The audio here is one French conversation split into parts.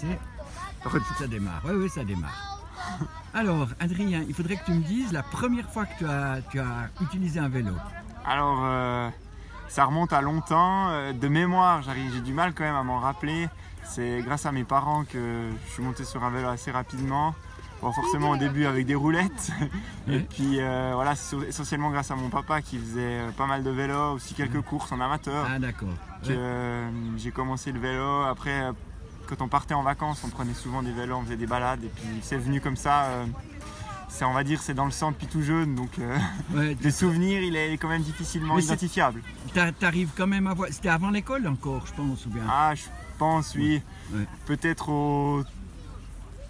c'est... Ça démarre, oui, ça démarre. Alors, Adrien, il faudrait que tu me dises la première fois que tu as utilisé un vélo. Alors, ça remonte à longtemps. De mémoire, j'ai du mal quand même à m'en rappeler. C'est grâce à mes parents que je suis monté sur un vélo assez rapidement. Bon, forcément au début avec des roulettes. Et puis voilà, c'est essentiellement grâce à mon papa qui faisait pas mal de vélo, aussi quelques courses en amateur. Ah d'accord. J'ai commencé le vélo. Après, quand on partait en vacances, on prenait souvent des vélos, on faisait des balades. Et puis c'est venu comme ça. On va dire c'est dans le sang depuis tout jeune, donc le souvenir il est quand même difficilement identifiable. T'arrives quand même à voir. C'était avant l'école encore, je pense, ou bien? Ah, je pense, oui. Ouais. Peut-être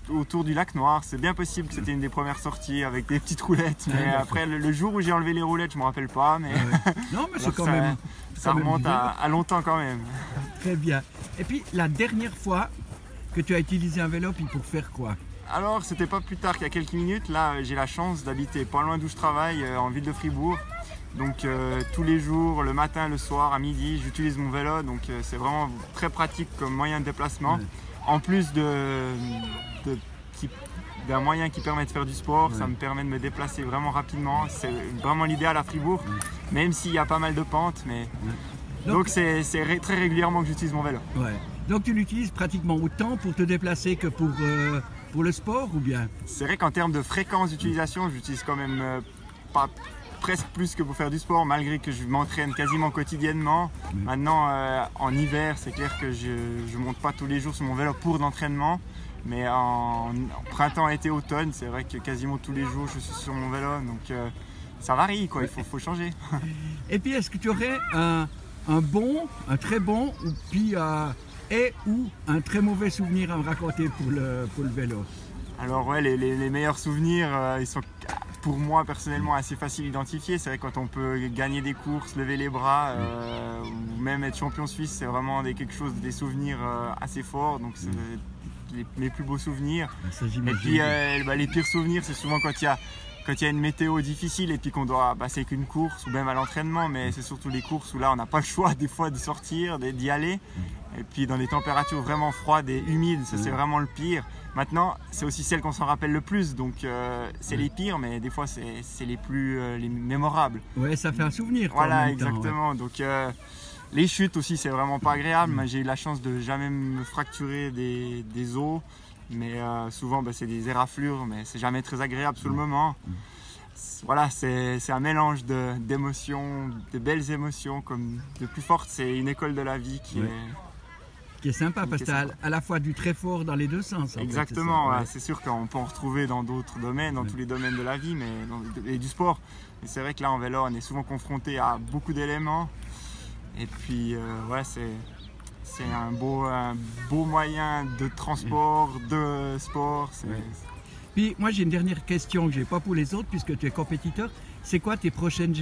autour du lac Noir. C'est bien possible que c'était une des premières sorties avec des petites roulettes. Mais après, le jour où j'ai enlevé les roulettes, je ne me rappelle pas. Mais non, mais c'est quand même. Ça remonte à longtemps quand même. Très bien. Et puis, la dernière fois que tu as utilisé un vélo, puis pour faire quoi? Alors, c'était pas plus tard qu'il y a quelques minutes. Là, j'ai la chance d'habiter pas loin d'où je travaille, en ville de Fribourg. Donc tous les jours, le matin, le soir, à midi, j'utilise mon vélo. Donc c'est vraiment très pratique comme moyen de déplacement. En plus d'un moyen qui permet de faire du sport, ça me permet de me déplacer vraiment rapidement. C'est vraiment l'idéal à Fribourg, même s'il y a pas mal de pentes. Mais... Donc c'est très régulièrement que j'utilise mon vélo. Donc tu l'utilises pratiquement autant pour te déplacer que pour le sport, ou bien? C'est vrai qu'en termes de fréquence d'utilisation, j'utilise quand même pas presque plus que pour faire du sport, malgré que je m'entraîne quasiment quotidiennement. Maintenant, en hiver, c'est clair que je ne monte pas tous les jours sur mon vélo pour l'entraînement. Mais en printemps, été, automne, c'est vrai que quasiment tous les jours, je suis sur mon vélo. Donc ça varie, quoi. Il faut changer. Et puis, est-ce que tu aurais un très bon, ou puis ou un très mauvais souvenir à me raconter pour le vélo? Alors ouais, les meilleurs souvenirs, ils sont pour moi personnellement assez faciles à identifier. C'est vrai quand on peut gagner des courses, lever les bras, ou même être champion suisse, c'est vraiment des souvenirs assez forts. Donc c'est mes plus beaux souvenirs. Et puis les pires souvenirs, c'est souvent quand il y a une météo difficile et puis qu'on doit passer qu'une course, ou même à l'entraînement, mais c'est surtout les courses où là on n'a pas le choix des fois de sortir, d'y aller. Et puis dans des températures vraiment froides et humides, ça c'est vraiment le pire. Maintenant, c'est aussi celles qu'on s'en rappelle le plus, donc c'est les pires, mais des fois c'est les mémorables. Ouais, ça fait un souvenir. Voilà, exactement. Donc les chutes aussi, c'est vraiment pas agréable. J'ai eu la chance de jamais me fracturer des os. Mais souvent c'est des éraflures, mais c'est jamais très agréable sur le moment. Voilà, c'est un mélange d'émotions, de belles émotions comme de plus fortes. C'est une école de la vie qui est sympa, parce que tu as à la fois du très fort dans les deux sens. Exactement, c'est sûr qu'on peut en retrouver dans d'autres domaines, dans tous les domaines de la vie et du sport. Mais c'est vrai que là en vélo, on est souvent confronté à beaucoup d'éléments. Et puis c'est un beau moyen de transport, de sport. Puis moi j'ai une dernière question que je n'ai pas pour les autres puisque tu es compétiteur. C'est quoi tes prochaines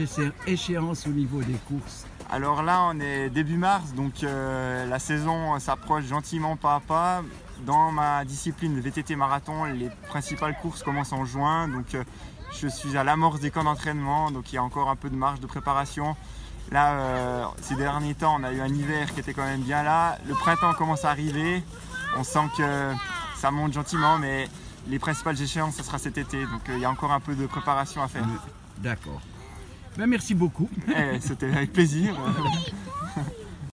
échéances au niveau des courses? Alors là on est début mars, donc la saison s'approche gentiment pas à pas. Dans ma discipline de VTT marathon, les principales courses commencent en juin. Donc je suis à l'amorce des camps d'entraînement, donc il y a encore un peu de marge de préparation. Là, ces derniers temps, on a eu un hiver qui était quand même bien là. Le printemps commence à arriver. On sent que ça monte gentiment, mais les principales échéances, ce sera cet été. Donc, il y a encore un peu de préparation à faire. D'accord. Ben, merci beaucoup. C'était avec plaisir.